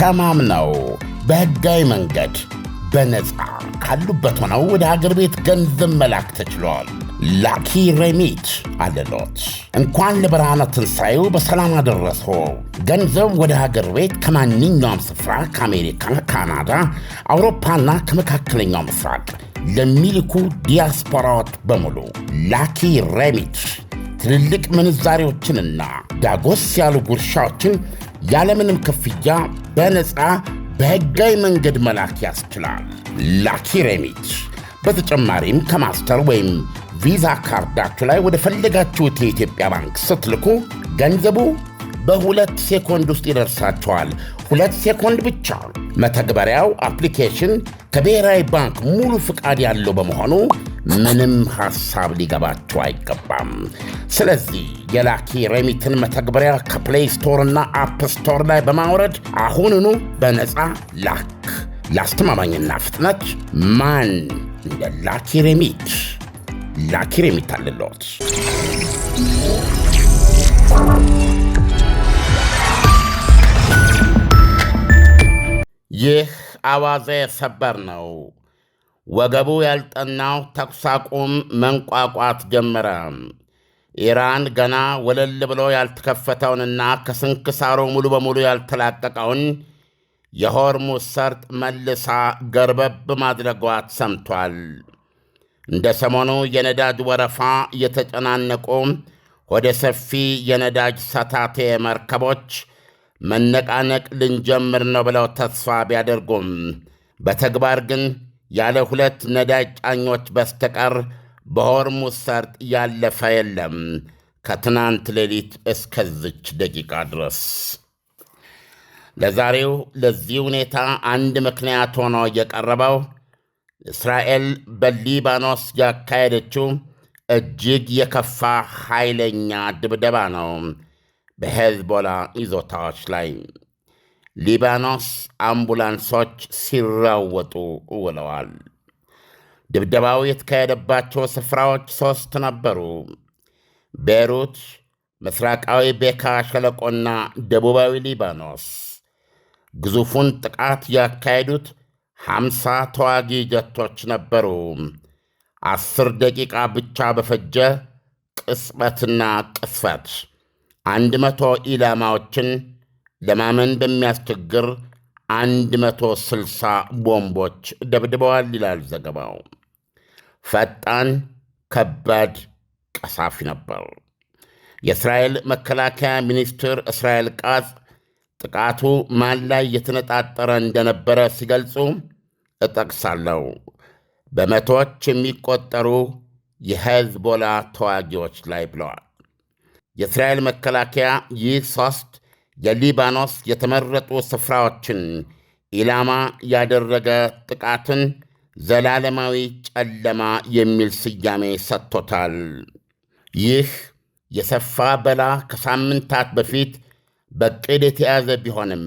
ተማምነው በሕጋዊ መንገድ በነፃ ካሉበት ሆነው ወደ ሀገር ቤት ገንዘብ መላክ ተችሏል። ላኪ ሬሚት አለሎት። እንኳን ለብርሃነ ትንሣኤው በሰላም አደረሶ። ገንዘብ ወደ ሀገር ቤት ከማንኛውም ስፍራ ከአሜሪካ፣ ካናዳ፣ አውሮፓና ከመካከለኛው ምስራቅ ለሚልኩ ዲያስፖራዎች በሙሉ ላኪ ሬሚት ትልልቅ ምንዛሬዎችንና ዳጎስ ያሉ ጉርሻዎችን ያለምንም ክፍያ በነፃ በሕጋዊ መንገድ መላክ ያስችላል። ላኪ ሬሚት በተጨማሪም ከማስተር ወይም ቪዛ ካርዳችሁ ላይ ወደ ፈለጋችሁት የኢትዮጵያ ባንክ ስትልኩ ገንዘቡ በ2 ሴኮንድ ውስጥ ይደርሳችኋል። 2 ሴኮንድ ብቻ። መተግበሪያው አፕሊኬሽን ከብሔራዊ ባንክ ሙሉ ፍቃድ ያለው በመሆኑ ምንም ሐሳብ ሊገባችሁ አይገባም። ስለዚህ የላኪ ሬሚትን መተግበሪያ ከፕሌይ ስቶርና አፕ ስቶር ላይ በማውረድ አሁኑኑ በነፃ ላክ። ለአስተማማኝና ፍጥነት ማን እንደ ላኪ ሬሚት። ላኪ ሬሚት አለሎት። ይህ አዋዜ ሰበር ነው። ወገቡ ያልጠናው ተኩስ አቁም መንቋቋት ጀመረ። ኢራን ገና ወለል ብሎ ያልተከፈተውንና ከስንክሳሩ ሙሉ በሙሉ ያልተላቀቀውን የሆርሙዝ ሰርጥ መልሳ ገርበብ ማድረጓ ሰምቷል። እንደ ሰሞኑ የነዳጅ ወረፋ የተጨናነቁ ወደ ሰፊ የነዳጅ ሰታቴ መርከቦች መነቃነቅ ልንጀምር ነው ብለው ተስፋ ቢያደርጉም በተግባር ግን ያለ 2 ነዳጅ ጫኞች በስተቀር በሆርሙዝ ሰርጥ ያለፈ የለም። ከትናንት ሌሊት እስከዝች ደቂቃ ድረስ። ለዛሬው ለዚህ ሁኔታ አንድ ምክንያት ሆኖ የቀረበው እስራኤል በሊባኖስ ያካሄደችው እጅግ የከፋ ኃይለኛ ድብደባ ነው በሄዝቦላ ይዞታዎች ላይ። ሊባኖስ አምቡላንሶች ሲራወጡ ውለዋል። ድብደባው የተካሄደባቸው ስፍራዎች 3 ነበሩ። ቤይሩት፣ ምስራቃዊ ቤካ ሸለቆና ደቡባዊ ሊባኖስ። ግዙፉን ጥቃት ያካሄዱት 50 ተዋጊ ጀቶች ነበሩ። 10 ደቂቃ ብቻ በፈጀ ቅጽበትና ቅስፈት 100 ኢላማዎችን ለማመን በሚያስቸግር 160 ቦምቦች ደብድበዋል ይላል ዘገባው። ፈጣን፣ ከባድ፣ ቀሳፊ ነበር። የእስራኤል መከላከያ ሚኒስትር እስራኤል ቃጽ ጥቃቱ ማን ላይ የተነጣጠረ እንደነበረ ሲገልጹ እጠቅሳለሁ፣ በመቶዎች የሚቆጠሩ የሄዝቦላ ተዋጊዎች ላይ ብለዋል። የእስራኤል መከላከያ ይህ 3 የሊባኖስ የተመረጡ ስፍራዎችን ኢላማ ያደረገ ጥቃትን ዘላለማዊ ጨለማ የሚል ስያሜ ሰጥቶታል። ይህ የሰፋ በላ ከሳምንታት በፊት በዕቅድ የተያዘ ቢሆንም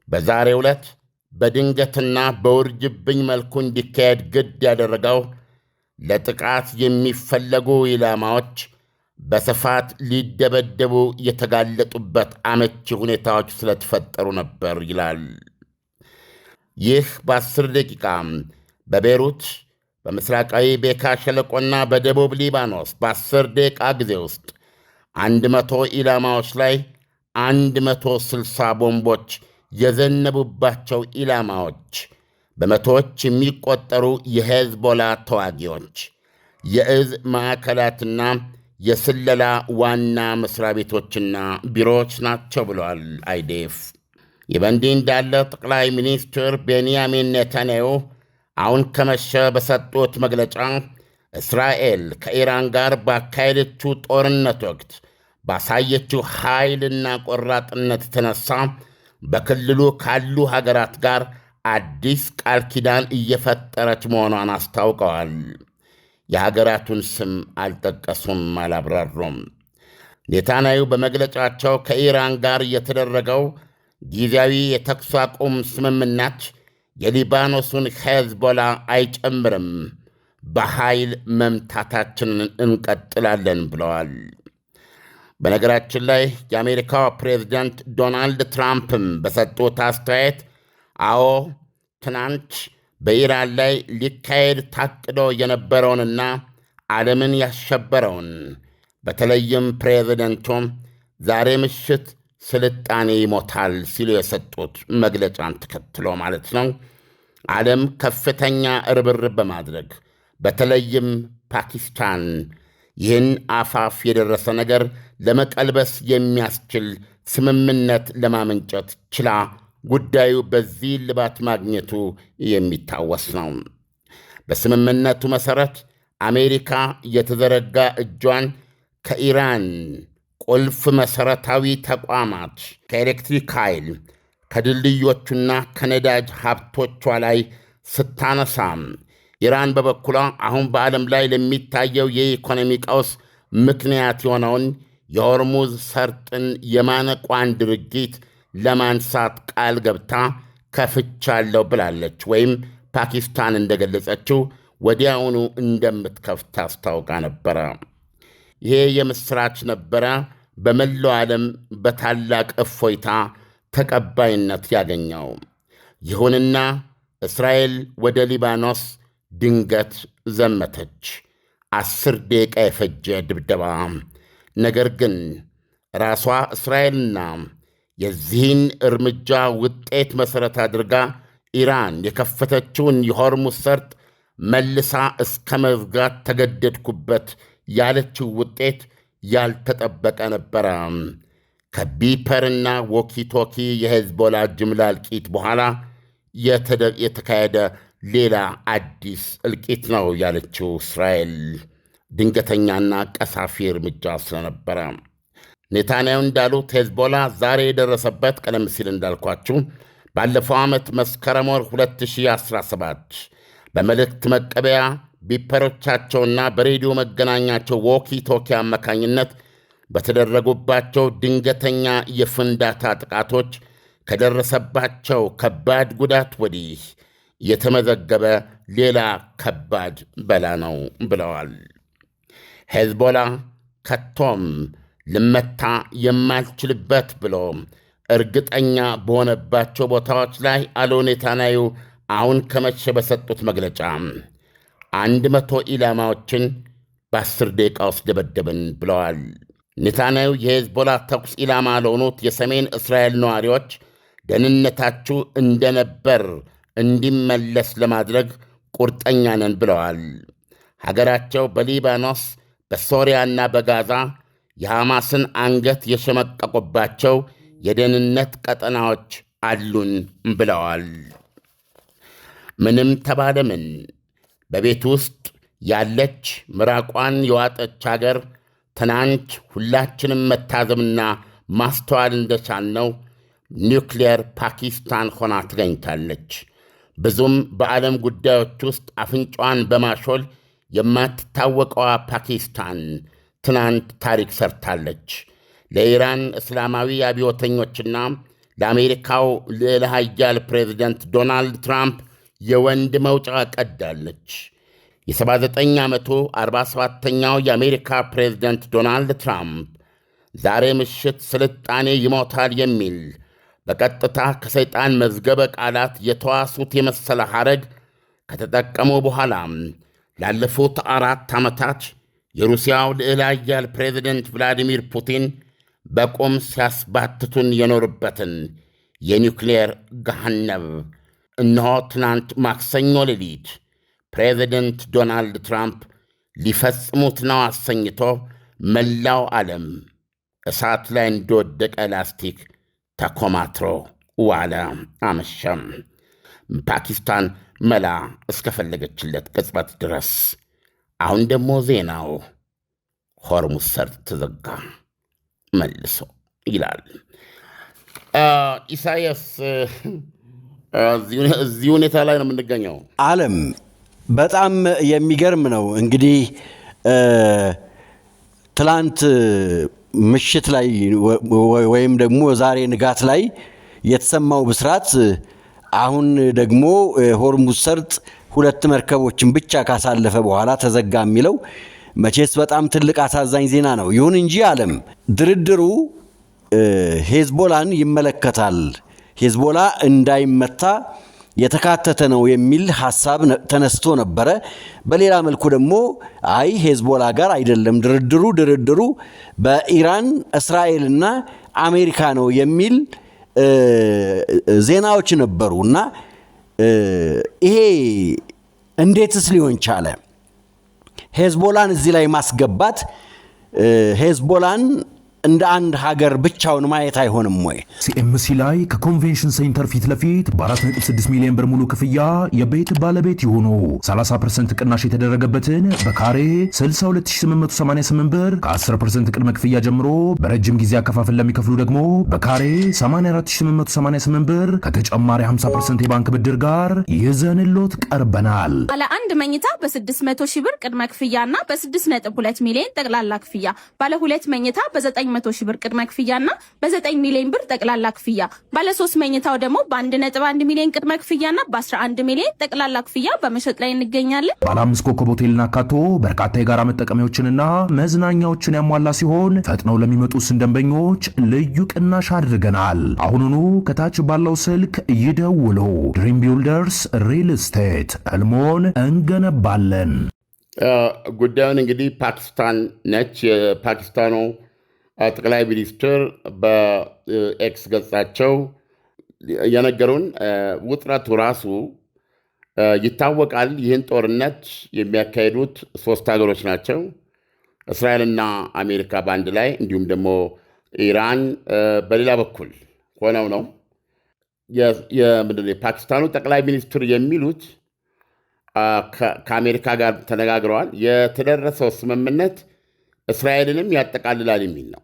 በዛሬው ዕለት በድንገትና በውርጅብኝ መልኩ እንዲካሄድ ግድ ያደረገው ለጥቃት የሚፈለጉ ኢላማዎች በስፋት ሊደበደቡ የተጋለጡበት አመቺ ሁኔታዎች ስለተፈጠሩ ነበር ይላል። ይህ በ10 ደቂቃ በቤይሩት፣ በምስራቃዊ ቤካ ሸለቆና በደቡብ ሊባኖስ በ10 ደቂቃ ጊዜ ውስጥ 100 ኢላማዎች ላይ 160 ቦምቦች የዘነቡባቸው ኢላማዎች በመቶዎች የሚቆጠሩ የሄዝቦላ ተዋጊዎች፣ የእዝ ማዕከላትና የስለላ ዋና መሥሪያ ቤቶችና ቢሮዎች ናቸው ብለዋል አይዴፍ። ይህ በእንዲህ እንዳለ ጠቅላይ ሚኒስትር ቤንያሚን ኔታንያሁ አሁን ከመሸ በሰጡት መግለጫ እስራኤል ከኢራን ጋር ባካሄደችው ጦርነት ወቅት ባሳየችው ኃይልና ቆራጥነት የተነሳ በክልሉ ካሉ ሀገራት ጋር አዲስ ቃል ኪዳን እየፈጠረች መሆኗን አስታውቀዋል። የሀገራቱን ስም አልጠቀሱም፣ አላብራሩም። ኔታንያሁ በመግለጫቸው ከኢራን ጋር የተደረገው ጊዜያዊ የተኩስ አቁም ስምምነት የሊባኖሱን ሄዝቦላ አይጨምርም፣ በኃይል መምታታችንን እንቀጥላለን ብለዋል። በነገራችን ላይ የአሜሪካው ፕሬዝዳንት ዶናልድ ትራምፕም በሰጡት አስተያየት አዎ ትናንት በኢራን ላይ ሊካሄድ ታቅዶ የነበረውንና ዓለምን ያሸበረውን በተለይም ፕሬዝደንቱም ዛሬ ምሽት ስልጣኔ ይሞታል ሲሉ የሰጡት መግለጫን ተከትሎ ማለት ነው ዓለም ከፍተኛ ርብርብ በማድረግ በተለይም ፓኪስታን ይህን አፋፍ የደረሰ ነገር ለመቀልበስ የሚያስችል ስምምነት ለማመንጨት ችላ ጉዳዩ በዚህ ልባት ማግኘቱ የሚታወስ ነው። በስምምነቱ መሠረት አሜሪካ የተዘረጋ እጇን ከኢራን ቁልፍ መሠረታዊ ተቋማት ከኤሌክትሪክ ኃይል ከድልድዮቹና ከነዳጅ ሀብቶቿ ላይ ስታነሳም ኢራን በበኩሏ አሁን በዓለም ላይ ለሚታየው የኢኮኖሚ ቀውስ ምክንያት የሆነውን የሆርሙዝ ሰርጥን የማነቋን ድርጊት ለማንሳት ቃል ገብታ ከፍቻለሁ ብላለች። ወይም ፓኪስታን እንደገለጸችው ወዲያውኑ እንደምትከፍት አስታውቃ ነበረ። ይሄ የምሥራች ነበረ በመላው ዓለም በታላቅ እፎይታ ተቀባይነት ያገኘው። ይሁንና እስራኤል ወደ ሊባኖስ ድንገት ዘመተች። 10 ደቂቃ የፈጀ ድብደባ። ነገር ግን ራሷ እስራኤልና የዚህን እርምጃ ውጤት መሠረት አድርጋ ኢራን የከፈተችውን የሆርሙዝ ሰርጥ መልሳ እስከ መዝጋት ተገደድኩበት ያለችው ውጤት ያልተጠበቀ ነበረ። ከቢፐርና ዎኪቶኪ የሄዝቦላ ጅምላ እልቂት በኋላ የተካሄደ ሌላ አዲስ እልቂት ነው ያለችው እስራኤል ድንገተኛና ቀሳፊ እርምጃ ስለነበረ። ኔታንያሁ እንዳሉት ሄዝቦላ ዛሬ የደረሰበት ቀደም ሲል እንዳልኳችሁ ባለፈው ዓመት መስከረም ወር 2017 በመልእክት መቀበያ ቢፐሮቻቸውና በሬዲዮ መገናኛቸው ዎኪቶኪ አማካኝነት በተደረጉባቸው ድንገተኛ የፍንዳታ ጥቃቶች ከደረሰባቸው ከባድ ጉዳት ወዲህ የተመዘገበ ሌላ ከባድ በላ ነው ብለዋል። ሄዝቦላ ከቶም ልመታ የማልችልበት ብሎ እርግጠኛ በሆነባቸው ቦታዎች ላይ አሉ ኔታንያሁ አሁን ከመሸ በሰጡት መግለጫ 100 ኢላማዎችን በ10 ደቂቃ ውስጥ ደበደብን ብለዋል። ኔታንያሁ የሄዝቦላ ተኩስ ኢላማ ለሆኑት የሰሜን እስራኤል ነዋሪዎች ደህንነታችሁ እንደነበር እንዲመለስ ለማድረግ ቁርጠኛ ነን ብለዋል። ሀገራቸው በሊባኖስ በሶሪያና በጋዛ የሐማስን አንገት የሸመቀቁባቸው የደህንነት ቀጠናዎች አሉን ብለዋል። ምንም ተባለ ምን በቤት ውስጥ ያለች ምራቋን የዋጠች አገር ትናንት ሁላችንም መታዘብና ማስተዋል እንደቻልነው ኒውክሌር ፓኪስታን ሆና ትገኝታለች። ብዙም በዓለም ጉዳዮች ውስጥ አፍንጫዋን በማሾል የማትታወቀዋ ፓኪስታን ትናንት ታሪክ ሰርታለች። ለኢራን እስላማዊ አብዮተኞችና ለአሜሪካው ልዕለ ኃያል ፕሬዝደንት ዶናልድ ትራምፕ የወንድ መውጫ ቀዳለች። የ79 ዓመቱ 47ኛው የአሜሪካ ፕሬዝደንት ዶናልድ ትራምፕ ዛሬ ምሽት ስልጣኔ ይሞታል የሚል በቀጥታ ከሰይጣን መዝገበ ቃላት የተዋሱት የመሰለ ሐረግ ከተጠቀሙ በኋላ ላለፉት 4 ዓመታት የሩሲያው ልዕለ ኃያል ፕሬዝደንት ቭላዲሚር ፑቲን በቁም ሲያስባትቱን የኖሩበትን የኒውክሌር ገሃነብ እነሆ ትናንት ማክሰኞ ሌሊት ፕሬዝደንት ዶናልድ ትራምፕ ሊፈጽሙት ነው አሰኝቶ መላው ዓለም እሳት ላይ እንደወደቀ ላስቲክ ተኮማትሮ ዋለ አመሸም። ፓኪስታን መላ እስከፈለገችለት ቅጽበት ድረስ። አሁን ደግሞ ዜናው ሆርሙዝ ሰርጥ ተዘጋ መልሶ ይላል። ኢሳያስ እዚህ ሁኔታ ላይ ነው የምንገኘው። ዓለም በጣም የሚገርም ነው። እንግዲህ ትላንት ምሽት ላይ ወይም ደግሞ ዛሬ ንጋት ላይ የተሰማው ብስራት አሁን ደግሞ ሆርሙዝ ሰርጥ 2 መርከቦችን ብቻ ካሳለፈ በኋላ ተዘጋ የሚለው መቼስ በጣም ትልቅ አሳዛኝ ዜና ነው። ይሁን እንጂ ዓለም ድርድሩ ሄዝቦላን ይመለከታል፣ ሄዝቦላ እንዳይመታ የተካተተ ነው የሚል ሐሳብ ተነስቶ ነበረ። በሌላ መልኩ ደግሞ አይ ሄዝቦላ ጋር አይደለም ድርድሩ በኢራን እስራኤልና አሜሪካ ነው የሚል ዜናዎች ነበሩና ይሄ እንዴትስ ሊሆን ቻለ? ሄዝቦላን እዚህ ላይ ማስገባት ሄዝቦላን እንደ አንድ ሀገር ብቻውን ማየት አይሆንም ወይ? ሲኤምሲ ላይ ከኮንቬንሽን ሴንተር ፊት ለፊት በ4.6 ሚሊዮን ብር ሙሉ ክፍያ የቤት ባለቤት ይሁኑ። 30% ቅናሽ የተደረገበትን በካሬ 62888 ብር ከ10% ቅድመ ክፍያ ጀምሮ በረጅም ጊዜ አከፋፈል ለሚከፍሉ ደግሞ በካሬ 84888 ብር ከተጨማሪ 50% የባንክ ብድር ጋር ይዘንሎት ቀርበናል። ባለ አንድ መኝታ በ600 ሺህ ብር ቅድመ ክፍያና በ6.2 ሚሊዮን ጠቅላላ ክፍያ፣ ባለ ሁለት መኝታ በ900 ሺህ ብር ቅድመ ክፍያና በ9 ሚሊዮን ብር ጠቅላላ ክፍያ፣ ባለ 3 መኝታው ደግሞ በ1.1 ሚሊዮን ቅድመ ክፍያና በ11 ሚሊዮን ጠቅላላ ክፍያ በመሸጥ ላይ እንገኛለን። ባለ 5 ኮከብ ሆቴልና አካቶ በርካታ የጋራ መጠቀሚያዎችንና መዝናኛዎችን ያሟላ ሲሆን ፈጥነው ለሚመጡ ደንበኞች ልዩ ቅናሽ አድርገናል። አሁኑኑ ከታች ባለው ስልክ ይደውሉ። ድሪም ቢልደርስ ሪል ስቴት ህልሞን እንገነባለን። ጉዳዩን እንግዲህ ፓኪስታን ነች። የፓኪስታኑ ጠቅላይ ሚኒስትር በኤክስ ገጻቸው የነገሩን ውጥረቱ ራሱ ይታወቃል። ይህን ጦርነት የሚያካሂዱት 3 ሀገሮች ናቸው፣ እስራኤልና አሜሪካ በአንድ ላይ እንዲሁም ደግሞ ኢራን በሌላ በኩል ሆነው ነው። የፓኪስታኑ ጠቅላይ ሚኒስትር የሚሉት ከአሜሪካ ጋር ተነጋግረዋል። የተደረሰው ስምምነት እስራኤልንም ያጠቃልላል የሚል ነው።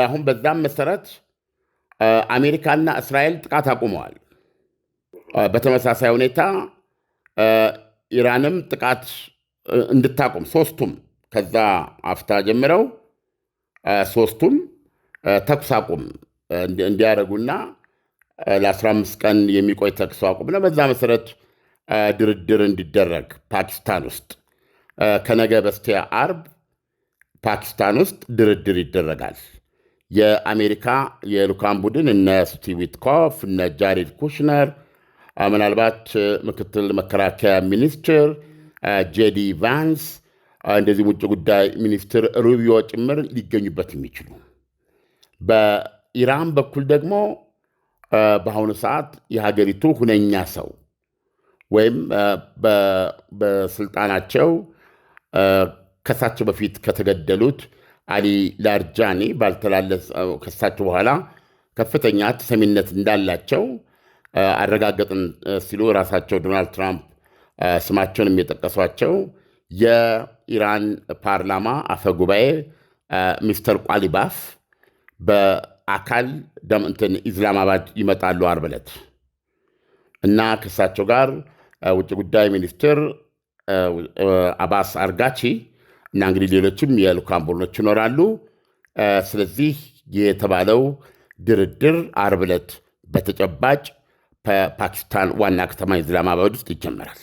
አሁን በዛም መሰረት አሜሪካና እስራኤል ጥቃት አቁመዋል። በተመሳሳይ ሁኔታ ኢራንም ጥቃት እንድታቁም ሶስቱም ከዛ አፍታ ጀምረው ሶስቱም ተኩስ አቁም እንዲያደርጉና ለ15 ቀን የሚቆይ ተኩስ አቁም ነው። በዛ መሰረት ድርድር እንዲደረግ ፓኪስታን ውስጥ ከነገ በስቲያ አርብ ፓኪስታን ውስጥ ድርድር ይደረጋል። የአሜሪካ የልኡካን ቡድን እነ ስቲቭ ዊትኮፍ እነ ጃሬድ ኩሽነር ምናልባት ምክትል መከላከያ ሚኒስትር ጄዲ ቫንስ እንደዚህ ውጭ ጉዳይ ሚኒስትር ሩቢዮ ጭምር ሊገኙበት የሚችሉ በኢራን በኩል ደግሞ በአሁኑ ሰዓት የሀገሪቱ ሁነኛ ሰው ወይም በስልጣናቸው ከሳቸው በፊት ከተገደሉት አሊ ላርጃኒ ባልተላለስ ከሳቸው በኋላ ከፍተኛ ተሰሚነት እንዳላቸው አረጋገጥን ሲሉ ራሳቸው ዶናልድ ትራምፕ ስማቸውን የጠቀሷቸው የኢራን ፓርላማ አፈጉባኤ ሚስተር ቋሊባፍ በአካል እንትን ኢስላማባድ ይመጣሉ ዓርብ ዕለት እና ከሳቸው ጋር ውጭ ጉዳይ ሚኒስትር አባስ አርጋቺ እና እንግዲህ ሌሎችም የልኡካን ቡድኖች ይኖራሉ። ስለዚህ የተባለው ድርድር ዓርብ ዕለት በተጨባጭ በፓኪስታን ዋና ከተማ ኢስላማባድ ውስጥ ይጀመራል።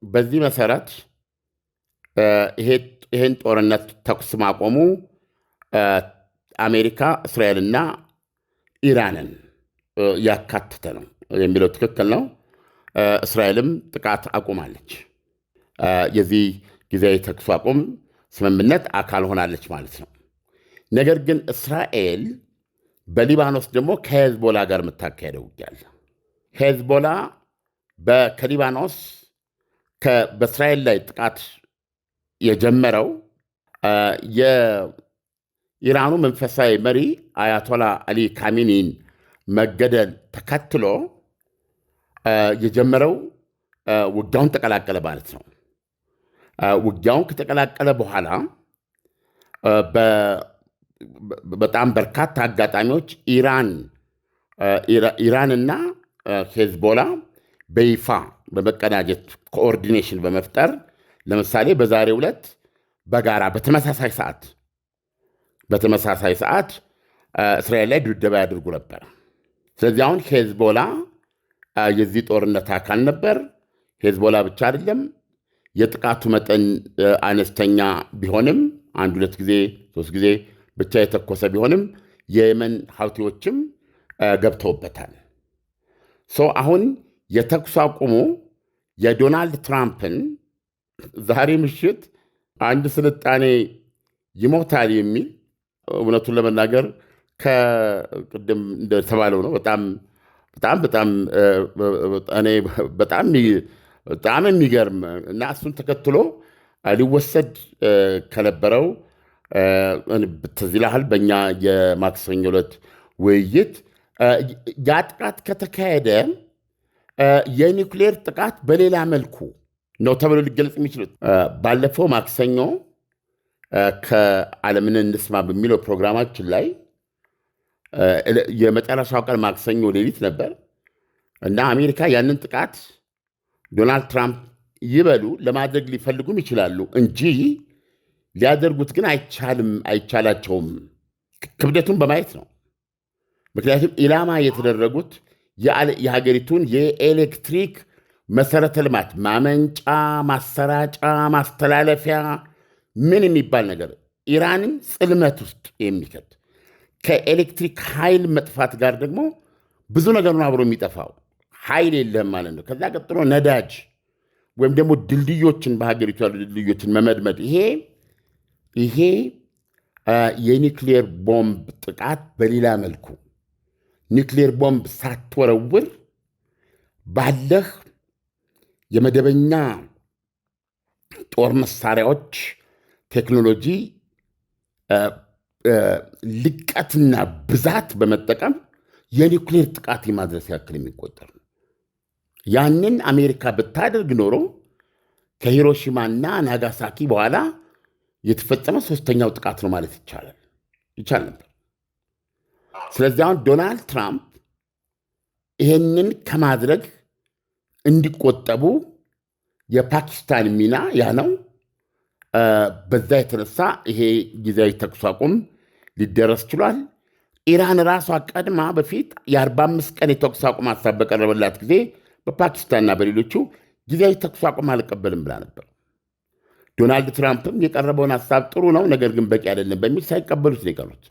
በዚህ መሰረት ይሄን ጦርነት ተኩስ ማቆሙ አሜሪካ፣ እስራኤልና ኢራንን ያካተተ ነው የሚለው ትክክል ነው። እስራኤልም ጥቃት አቁማለች። የዚህ ጊዜያዊ ተኩስ አቁም ስምምነት አካል ሆናለች ማለት ነው። ነገር ግን እስራኤል በሊባኖስ ደግሞ ከሄዝቦላ ጋር የምታካሄደው ውጊያ አለ። ሄዝቦላ ከሊባኖስ በእስራኤል ላይ ጥቃት የጀመረው የኢራኑ መንፈሳዊ መሪ አያቶላ አሊ ካሚኒን መገደል ተከትሎ የጀመረው ውጊያውን ተቀላቀለ ማለት ነው። ውጊያውን ከተቀላቀለ በኋላ በጣም በርካታ አጋጣሚዎች ኢራንና ሄዝቦላ በይፋ በመቀናጀት ኮኦርዲኔሽን በመፍጠር ለምሳሌ በዛሬው ዕለት በጋራ በተመሳሳይ ሰዓት እስራኤል ላይ ድብደባ ያደርጉ ነበር። ስለዚህ አሁን ሄዝቦላ የዚህ ጦርነት አካል ነበር። ሄዝቦላ ብቻ አይደለም፣ የጥቃቱ መጠን አነስተኛ ቢሆንም 1-2 ጊዜ 3 ጊዜ ብቻ የተኮሰ ቢሆንም የየመን ሐውቲዎችም ገብተውበታል። አሁን የተኩስ አቁሙ የዶናልድ ትራምፕን ዛሬ ምሽት አንድ ስልጣኔ ይሞታል የሚል እውነቱን ለመናገር ከቅድም እንደተባለው ነው። በጣም የሚገርም እና እሱን ተከትሎ ሊወሰድ ከነበረው ትዝ ይልሃል በእኛ የማክሰኞ ዕለት ውይይት ያ ጥቃት ከተካሄደ የኒውክሌር ጥቃት በሌላ መልኩ ነው ተብሎ ሊገለጽ የሚችሉት። ባለፈው ማክሰኞ ከዓለምን እንስማ በሚለው ፕሮግራማችን ላይ የመጨረሻው ቀን ማክሰኞ ሌሊት ነበር እና አሜሪካ ያንን ጥቃት ዶናልድ ትራምፕ ይበሉ ለማድረግ ሊፈልጉም ይችላሉ እንጂ ሊያደርጉት ግን አይቻላቸውም። ክብደቱን በማየት ነው። ምክንያቱም ኢላማ የተደረጉት የሀገሪቱን የኤሌክትሪክ መሰረተ ልማት ማመንጫ፣ ማሰራጫ፣ ማስተላለፊያ ምን የሚባል ነገር ኢራንን ጽልመት ውስጥ የሚከት ከኤሌክትሪክ ኃይል መጥፋት ጋር ደግሞ ብዙ ነገር ነው አብሮ የሚጠፋው። ኃይል የለህም ማለት ነው። ከዛ ቀጥሎ ነዳጅ ወይም ደግሞ ድልድዮችን በሀገሪቱ ያሉ ድልድዮችን መመድመድ ይሄ የኒክሌር ቦምብ ጥቃት በሌላ መልኩ ኒክሌር ቦምብ ሳትወረውር ባለህ የመደበኛ ጦር መሳሪያዎች ቴክኖሎጂ ልቀትና ብዛት በመጠቀም የኒክሌር ጥቃት የማድረስ ያክል የሚቆጠር ነው። ያንን አሜሪካ ብታደርግ ኖሮ ከሂሮሺማና ናጋሳኪ በኋላ የተፈጸመ 3ኛው ጥቃት ነው ማለት ይቻል ነበር። ስለዚህ አሁን ዶናልድ ትራምፕ ይሄንን ከማድረግ እንዲቆጠቡ የፓኪስታን ሚና ያ ነው። በዛ የተነሳ ይሄ ጊዜያዊ ተኩስ አቁም ሊደረስ ችሏል። ኢራን ራሷ ቀድማ በፊት የ45 ቀን የተኩስ አቁም ሀሳብ በቀረበላት ጊዜ በፓኪስታንና በሌሎቹ ጊዜያዊ ተኩስ አቁም አልቀበልም ብላ ነበር። ዶናልድ ትራምፕም የቀረበውን ሀሳብ ጥሩ ነው፣ ነገር ግን በቂ አይደለም በሚል ሳይቀበሉት ነው የቀሩት።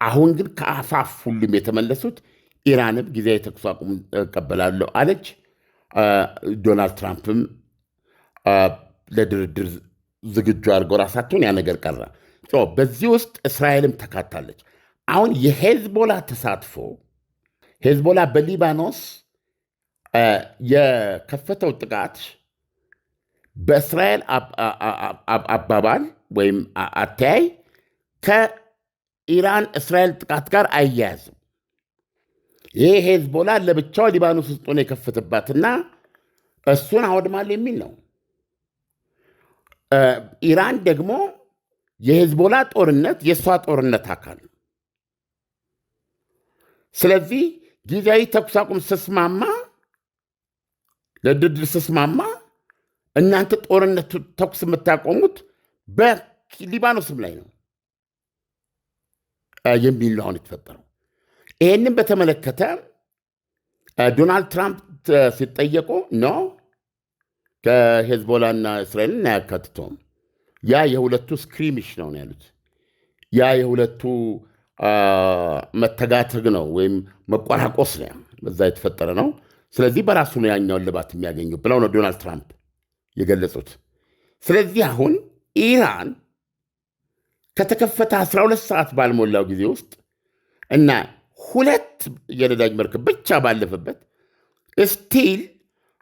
አሁን ግን ከአፋፍ ሁሉም የተመለሱት ኢራንም ጊዜያዊ ተኩስ አቁም እቀበላለሁ አለች። ዶናልድ ትራምፕም ለድርድር ዝግጁ አድርገው ራሳቸውን ያ ነገር ቀረ። በዚህ ውስጥ እስራኤልም ተካታለች። አሁን የሄዝቦላ ተሳትፎ ሄዝቦላ በሊባኖስ የከፈተው ጥቃት በእስራኤል አባባል ወይም አተያይ ከኢራን እስራኤል ጥቃት ጋር አያያዝም። ይህ ሄዝቦላ ለብቻው ሊባኖስ ውስጥ ሆኖ የከፈተባትና እሱን አወድማል የሚል ነው። ኢራን ደግሞ የሄዝቦላ ጦርነት የእሷ ጦርነት አካል ነው። ስለዚህ ጊዜያዊ ተኩስ አቁም ስስማማ ለድርድር ስስማማ እናንተ ጦርነት ተኩስ የምታቆሙት በሊባኖስም ላይ ነው የሚል ነው አሁን የተፈጠረው። ይህንም በተመለከተ ዶናልድ ትራምፕ ሲጠየቁ ነው ከሄዝቦላና እስራኤልን አያካትተውም። ያ የሁለቱ ስክሪሚሽ ነው ያሉት። ያ የሁለቱ መተጋተግ ነው ወይም መቆራቆስ ነው፣ በዛ የተፈጠረ ነው። ስለዚህ በራሱ ነው ያኛውን ልባት የሚያገኙ ብለው ነው ዶናልድ ትራምፕ የገለጹት። ስለዚህ አሁን ኢራን ከተከፈተ 12 ሰዓት ባልሞላው ጊዜ ውስጥ እና 2 የነዳጅ መርከብ ብቻ ባለፈበት ስቲል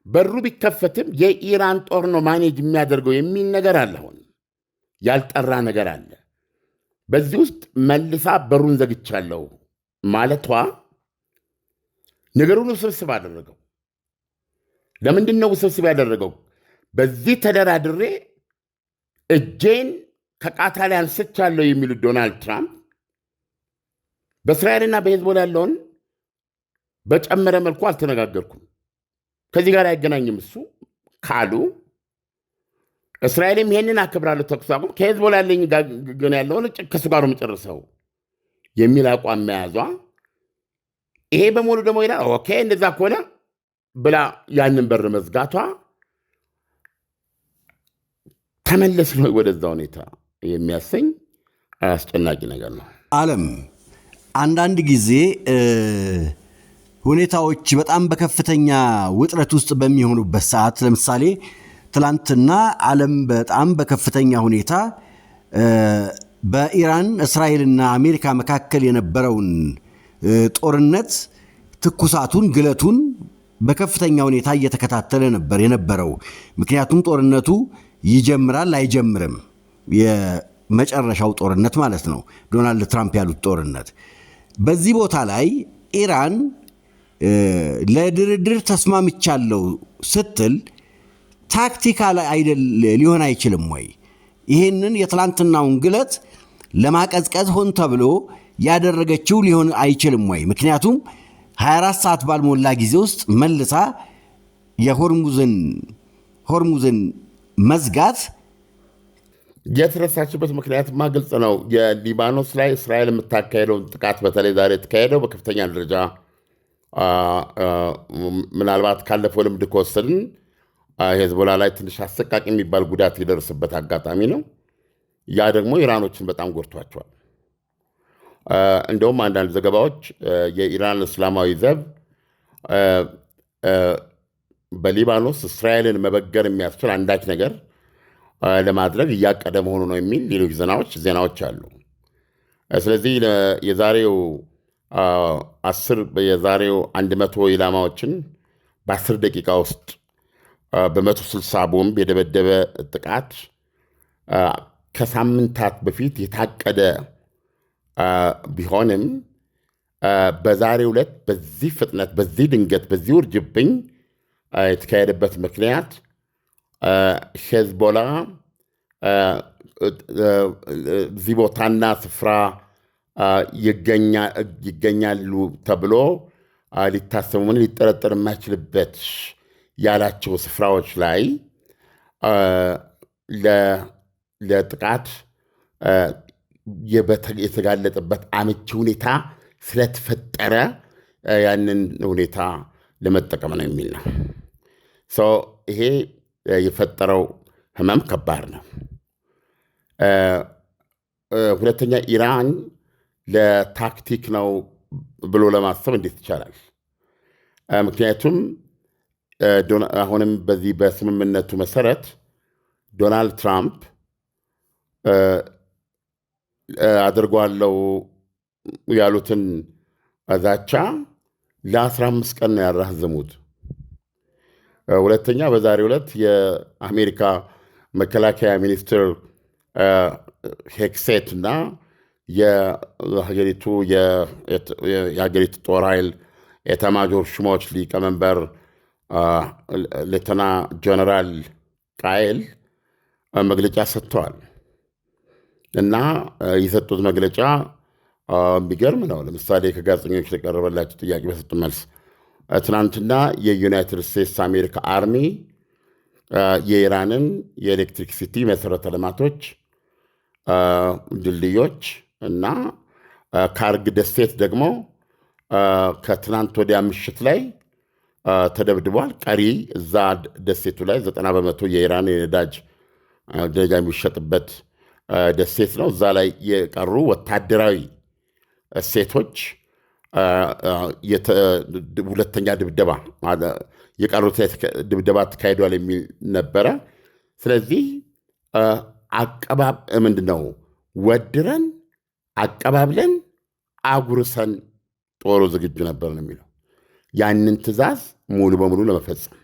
በሩ ቢከፈትም የኢራን ጦር ነው ማኔጅ የሚያደርገው የሚል ነገር አለ። አሁን ያልጠራ ነገር አለ። በዚህ ውስጥ መልሳ በሩን ዘግቻለሁ ማለቷ ነገሩን ውስብስብ አደረገው። ለምንድን ነው ውስብስብ ያደረገው? በዚህ ተደራድሬ እጄን ከቃታ ላይ አንስቻለሁ የሚሉት ዶናልድ ትራምፕ በእስራኤልና በሄዝቦላ ያለውን በጨመረ መልኩ አልተነጋገርኩም፣ ከዚህ ጋር አይገናኝም እሱ ካሉ እስራኤልም ይሄንን አክብራለሁ ተኩስ አቁም፣ ከሄዝቦላ ያለኝ ግን ያለውን ከሱ ጋር የምጨርሰው የሚል አቋም መያዟ፣ ይሄ በሙሉ ደግሞ ይላል ኦኬ እንደዛ ከሆነ ብላ ያንን በር መዝጋቷ ተመለስ ነው ወደዛ ሁኔታ የሚያሰኝ አስጨናቂ ነገር ነው። ዓለም አንዳንድ ጊዜ ሁኔታዎች በጣም በከፍተኛ ውጥረት ውስጥ በሚሆኑበት ሰዓት ለምሳሌ ትላንትና ዓለም በጣም በከፍተኛ ሁኔታ በኢራን እስራኤልና አሜሪካ መካከል የነበረውን ጦርነት ትኩሳቱን ግለቱን በከፍተኛ ሁኔታ እየተከታተለ ነበር የነበረው። ምክንያቱም ጦርነቱ ይጀምራል አይጀምርም፣ የመጨረሻው ጦርነት ማለት ነው፣ ዶናልድ ትራምፕ ያሉት ጦርነት። በዚህ ቦታ ላይ ኢራን ለድርድር ተስማምቻለሁ ስትል ታክቲካል አይደል ሊሆን አይችልም ወይ? ይህንን የትላንትናውን ግለት ለማቀዝቀዝ ሆን ተብሎ ያደረገችው ሊሆን አይችልም ወይ? ምክንያቱም 24 ሰዓት ባልሞላ ጊዜ ውስጥ መልሳ የሆርሙዝን መዝጋት የተረሳችበት ምክንያትማ ግልጽ ነው። የሊባኖስ ላይ እስራኤል የምታካሄደውን ጥቃት በተለይ ዛሬ የተካሄደው በከፍተኛ ደረጃ ምናልባት ካለፈው ልምድ ከወሰድን ሄዝቦላ ላይ ትንሽ አሰቃቂ የሚባል ጉዳት የደረሰበት አጋጣሚ ነው። ያ ደግሞ ኢራኖችን በጣም ጎድቷቸዋል። እንደውም አንዳንድ ዘገባዎች የኢራን እስላማዊ ዘብ በሊባኖስ እስራኤልን መበገር የሚያስችል አንዳች ነገር ለማድረግ እያቀደ መሆኑ ነው የሚል ሌሎች ዜናዎች አሉ። ስለዚህ የዛሬው 100 ኢላማዎችን በ10 ደቂቃ ውስጥ በ160 ቦምብ የደበደበ ጥቃት ከሳምንታት በፊት የታቀደ ቢሆንም በዛሬው ዕለት በዚህ ፍጥነት፣ በዚህ ድንገት፣ በዚህ ውርጅብኝ የተካሄደበት ምክንያት ሄዝቦላ እዚህ ቦታና ስፍራ ይገኛሉ ተብሎ ሊታሰቡ ምን ሊጠረጠር የማይችልበት ያላቸው ስፍራዎች ላይ ለጥቃት የተጋለጠበት አመቺ ሁኔታ ስለተፈጠረ ያንን ሁኔታ ለመጠቀም ነው የሚል ነው። ይሄ የፈጠረው ህመም ከባድ ነው። ሁለተኛ ኢራን ለታክቲክ ነው ብሎ ለማሰብ እንዴት ይቻላል? ምክንያቱም አሁንም በዚህ በስምምነቱ መሰረት ዶናልድ ትራምፕ አድርጓለው ያሉትን ዛቻ ለ15 ቀን ነው ያራዘሙት። ሁለተኛ በዛሬው ዕለት የአሜሪካ መከላከያ ሚኒስትር ሄክሴት እና የሀገሪቱ ጦር ኃይል ኤታማዦር ሹሞች ሊቀመንበር ሌተና ጀነራል ቃየል መግለጫ ሰጥተዋል እና የሰጡት መግለጫ የሚገርም ነው። ለምሳሌ ከጋዜጠኞች የተቀረበላቸው ጥያቄ በሰጡ መልስ ትናንትና የዩናይትድ ስቴትስ አሜሪካ አርሚ የኢራንን የኤሌክትሪክሲቲ መሠረተ ልማቶች፣ ድልድዮች እና ካርግ ደሴት ደግሞ ከትናንት ወዲያ ምሽት ላይ ተደብድቧል። ቀሪ እዛ ደሴቱ ላይ 90 በመቶ የኢራን የነዳጅ ደረጃ የሚሸጥበት ደሴት ነው። እዛ ላይ የቀሩ ወታደራዊ እሴቶች ሁለተኛ ድብደባ የቀሩት ድብደባ ተካሂዷል የሚል ነበረ። ስለዚህ ምንድነው ወድረን አቀባብለን አጉርሰን ጦሩ ዝግጁ ነበር ነው የሚለው ያንን ትዕዛዝ ሙሉ በሙሉ ለመፈጸም።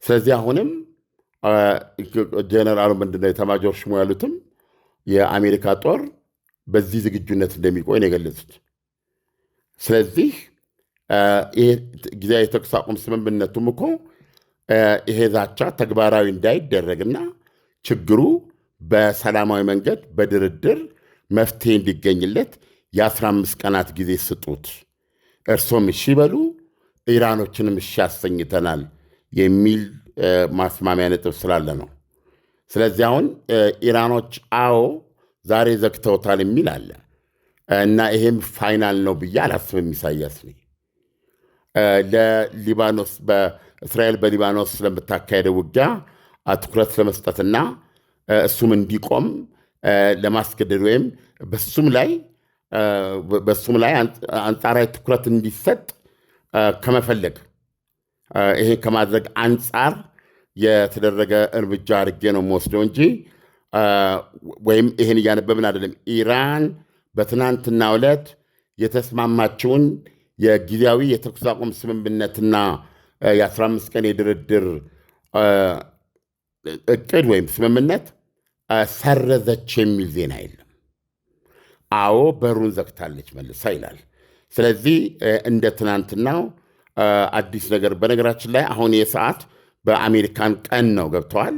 ስለዚህ አሁንም ጀነራሉ ምንድነው ኤታማዦር ሹሙ ያሉትም የአሜሪካ ጦር በዚህ ዝግጁነት እንደሚቆይ ነው የገለጹት። ስለዚህ ይሄ ጊዜያዊ የተኩስ አቁም ስምምነቱም እኮ ይሄ ዛቻ ተግባራዊ እንዳይደረግና ችግሩ በሰላማዊ መንገድ በድርድር መፍትሄ እንዲገኝለት የ15 ቀናት ጊዜ ስጡት፣ እርሶም እሺ በሉ፣ ኢራኖችንም እሺ ያሰኝተናል የሚል ማስማሚያ ነጥብ ስላለ ነው። ስለዚህ አሁን ኢራኖች አዎ ዛሬ ዘግተውታል የሚል አለ እና ይሄም ፋይናል ነው ብዬ አላስብም። ኢሳያስ ለሊባኖስ በእስራኤል በሊባኖስ ስለምታካሄደው ውጊያ ትኩረት ለመስጠትና እሱም እንዲቆም ለማስገደድ ወይም በሱም ላይ አንጻራዊ ትኩረት እንዲሰጥ ከመፈለግ ይሄ ከማድረግ አንጻር የተደረገ እርምጃ አድርጌ ነው የምወስደው እንጂ ወይም ይሄን እያነበብን አይደለም። ኢራን በትናንትናው ዕለት የተስማማችውን የጊዜያዊ የተኩስ አቁም ስምምነትና የ15 ቀን የድርድር እቅድ ወይም ስምምነት ሰረዘች የሚል ዜና የለም። አዎ በሩን ዘግታለች መልሳ ይላል። ስለዚህ እንደ ትናንትናው አዲስ ነገር በነገራችን ላይ አሁን የሰዓት በአሜሪካን ቀን ነው ገብተዋል።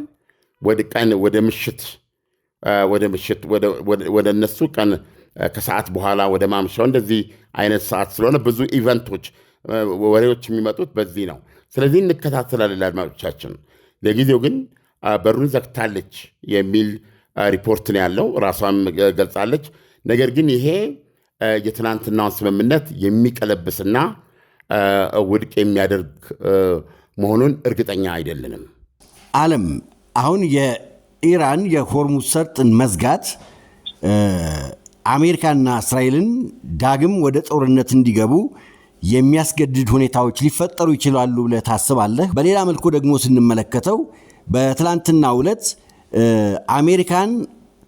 ወደ ምሽት ወደ እነሱ ቀን ከሰዓት በኋላ ወደ ማምሻው እንደዚህ አይነት ሰዓት ስለሆነ ብዙ ኢቨንቶች ወሬዎች የሚመጡት በዚህ ነው። ስለዚህ እንከታተላለን አድማጮቻችን። ለጊዜው ግን በሩን ዘግታለች የሚል ሪፖርት ነው ያለው፣ ራሷም ገልጻለች። ነገር ግን ይሄ የትናንትናውን ስምምነት የሚቀለብስና ውድቅ የሚያደርግ መሆኑን እርግጠኛ አይደለንም። ዓለም አሁን የኢራን የሆርሙዝ ሰርጥን መዝጋት አሜሪካና እስራኤልን ዳግም ወደ ጦርነት እንዲገቡ የሚያስገድድ ሁኔታዎች ሊፈጠሩ ይችላሉ ብለህ ታስባለህ? በሌላ መልኩ ደግሞ ስንመለከተው በትላንትናው ዕለት አሜሪካን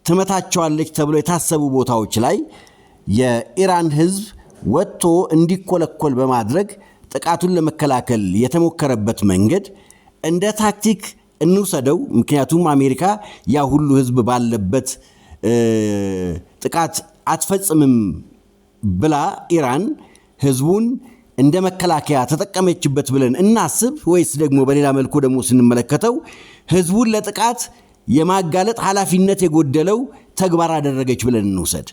ትመታቸዋለች ተብሎ የታሰቡ ቦታዎች ላይ የኢራን ሕዝብ ወጥቶ እንዲኮለኮል በማድረግ ጥቃቱን ለመከላከል የተሞከረበት መንገድ እንደ ታክቲክ እንውሰደው። ምክንያቱም አሜሪካ ያ ሁሉ ሕዝብ ባለበት ጥቃት አትፈጽምም ብላ ኢራን ሕዝቡን እንደ መከላከያ ተጠቀመችበት ብለን እናስብ፣ ወይስ ደግሞ በሌላ መልኩ ደግሞ ስንመለከተው ሕዝቡን ለጥቃት የማጋለጥ ኃላፊነት የጎደለው ተግባር አደረገች ብለን እንውሰድ?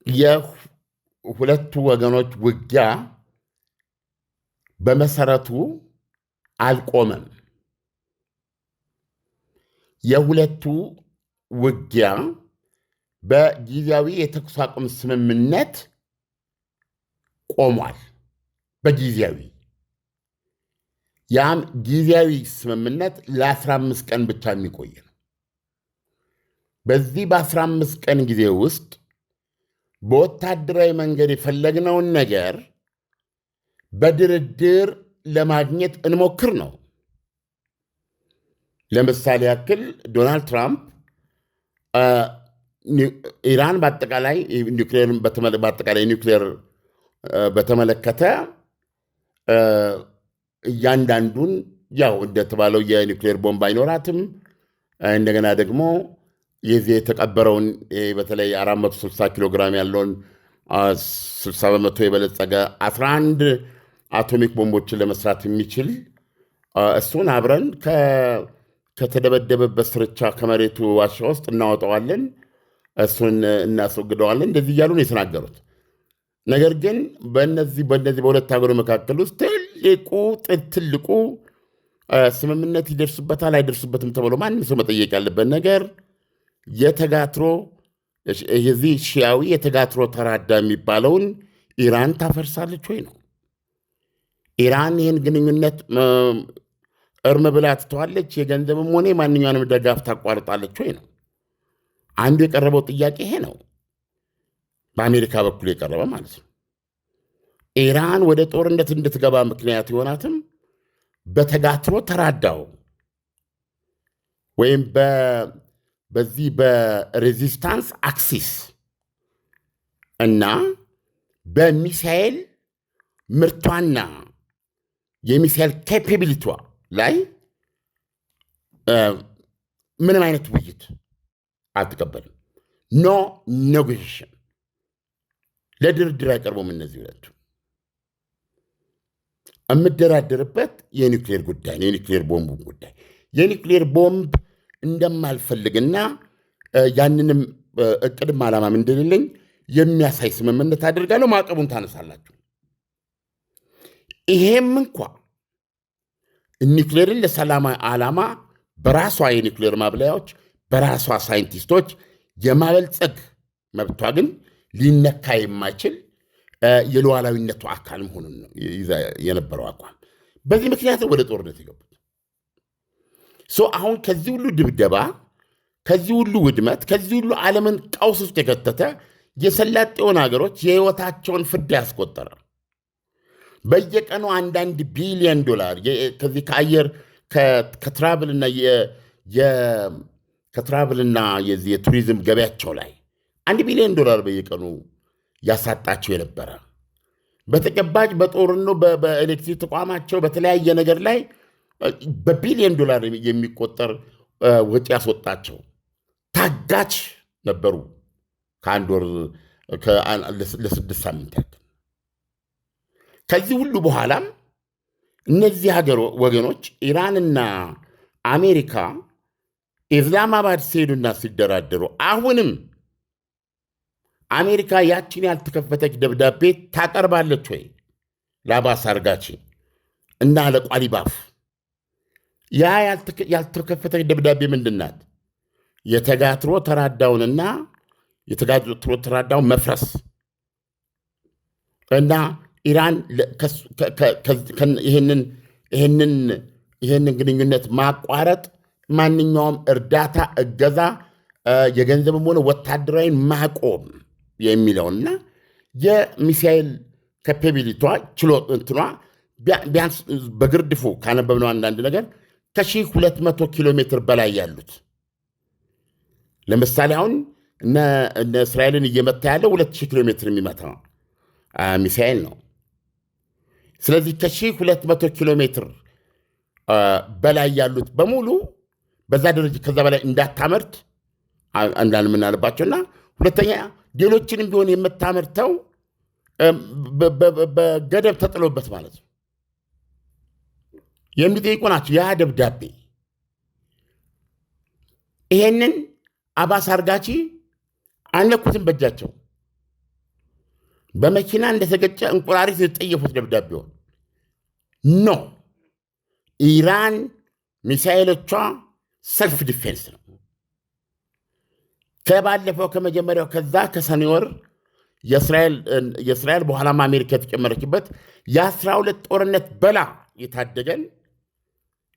የሁለቱ ወገኖች ውጊያ በመሰረቱ አልቆመም። የሁለቱ ውጊያ በጊዜያዊ የተኩስ አቁም ስምምነት ቆሟል። በጊዜያዊ ያም ጊዜያዊ ስምምነት ለ15 ቀን ብቻ የሚቆይ ነው። በዚህ በ15 ቀን ጊዜ ውስጥ በወታደራዊ መንገድ የፈለግነውን ነገር በድርድር ለማግኘት እንሞክር ነው። ለምሳሌ ያክል ዶናልድ ትራምፕ ኢራን በአጠቃላይ ኒውክሌር በተመለከተ እያንዳንዱን ያው እንደተባለው የኒውክሌር ቦምብ አይኖራትም። እንደገና ደግሞ የዚህ የተቀበረውን በተለይ 460 ኪሎ ግራም ያለውን 60 በመቶ የበለጸገ 11 አቶሚክ ቦምቦችን ለመስራት የሚችል እሱን አብረን ከተደበደበበት ስርቻ ከመሬቱ ዋሻ ውስጥ እናወጣዋለን፣ እሱን እናስወግደዋለን፣ እንደዚህ እያሉ ነው የተናገሩት። ነገር ግን በእነዚህ በሁለት ሀገሮች መካከል ውስጥ ትልቁ ስምምነት ይደርሱበታል አይደርሱበትም ተብሎ ማንም ሰው መጠየቅ ያለበት ነገር የተጋትሮ የዚህ ሺያዊ የተጋትሮ ተራዳ የሚባለውን ኢራን ታፈርሳለች ወይ ነው። ኢራን ይህን ግንኙነት እርም ብላ ትተዋለች፣ የገንዘብም ሆነ ማንኛውንም ደጋፍ ታቋርጣለች ወይ ነው። አንዱ የቀረበው ጥያቄ ይሄ ነው። በአሜሪካ በኩል የቀረበ ማለት ነው። ኢራን ወደ ጦርነት እንድትገባ ምክንያት የሆናትም በተጋትሮ ተራዳው ወይም በዚህ በሬዚስታንስ አክሲስ እና በሚሳኤል ምርቷና የሚሳኤል ኬፓቢሊቷ ላይ ምንም አይነት ውይይት አትቀበልም። ኖ ኔጎሽሽን፣ ለድርድር አይቀርቡም። እነዚህ ሁለቱ የምደራደርበት የኒውክሌር ጉዳይ ነው። የኒውክሌር ቦምብ ጉዳይ የኒውክሌር ቦምብ እንደማልፈልግና ያንንም እቅድም ዓላማም እንደሌለኝ የሚያሳይ ስምምነት አድርጋለሁ። ማዕቀቡን ታነሳላችሁ። ይሄም እንኳ ኒውክሌርን ለሰላማዊ ዓላማ በራሷ የኒውክሌር ማብለያዎች በራሷ ሳይንቲስቶች የማበልጸግ መብቷ ግን ሊነካ የማይችል የሉዓላዊነቱ አካል መሆኑን ነው የነበረው አቋም። በዚህ ምክንያት ወደ ጦርነት የገቡት። አሁን ከዚህ ሁሉ ድብደባ፣ ከዚህ ሁሉ ውድመት፣ ከዚህ ሁሉ ዓለምን ቀውስ ውስጥ የከተተ የሰላጤውን ሀገሮች የሕይወታቸውን ፍዳ ያስቆጠረ በየቀኑ አንዳንድ ቢሊዮን ዶላር ከዚህ ከአየር ከትራቭልና የቱሪዝም ገበያቸው ላይ $1 ቢሊዮን በየቀኑ ያሳጣቸው የነበረ በተጨባጭ በጦርኖ በኤሌክትሪክ ተቋማቸው በተለያየ ነገር ላይ በቢሊዮን ዶላር የሚቆጠር ወጪ ያስወጣቸው ታጋች ነበሩ። ከአንድ ወር ለ6 ሳምንት ያክል። ከዚህ ሁሉ በኋላም እነዚህ ወገኖች ኢራንና አሜሪካ ኢስላማባድ ሲሄዱና ሲደራደሩ አሁንም አሜሪካ ያችን ያልተከፈተች ደብዳቤ ታቀርባለች ወይ ለአባስ አርጋቺ እና ለቋሊባፍ? ያ ያልተከፈተች ደብዳቤ ምንድናት? የተጋትሮ ተራዳውንና የተጋትሮ ተራዳውን መፍረስ እና ኢራን ይህንን ግንኙነት ማቋረጥ፣ ማንኛውም እርዳታ እገዛ፣ የገንዘብም ሆነ ወታደራዊ ማቆም የሚለውና የሚሳኤል ካፓቢሊቷ ችሎትኗ ቢያንስ በግርድፉ ካነበብነው አንዳንድ ነገር ከ1200 ኪሎ ሜትር በላይ ያሉት ለምሳሌ አሁን እነ እስራኤልን እየመታ ያለው 2000 ኪሎ ሜትር የሚመታ ሚሳኤል ነው። ስለዚህ ከ1200 ኪሎ ሜትር በላይ ያሉት በሙሉ በዛ ደረጃ ከዛ በላይ እንዳታመርት እንዳልምናልባቸውና ሁለተኛ ሌሎችንም ቢሆን የምታመርተው በገደብ ተጥሎበት ማለት ነው የሚጠይቁ ናቸው። ያ ደብዳቤ ይሄንን አባስ አርጋቺ አልነኩትም በእጃቸው በመኪና እንደተገጨ እንቁራሪት የተጠየፉት ደብዳቤውን ኖ ኢራን ሚሳኤሎቿ ሰልፍ ዲፌንስ ነው። ከባለፈው ከመጀመሪያው ከዛ ከሰኔ ወር የእስራኤል በኋላም አሜሪካ የተጨመረችበት የ12 ጦርነት በላ የታደገን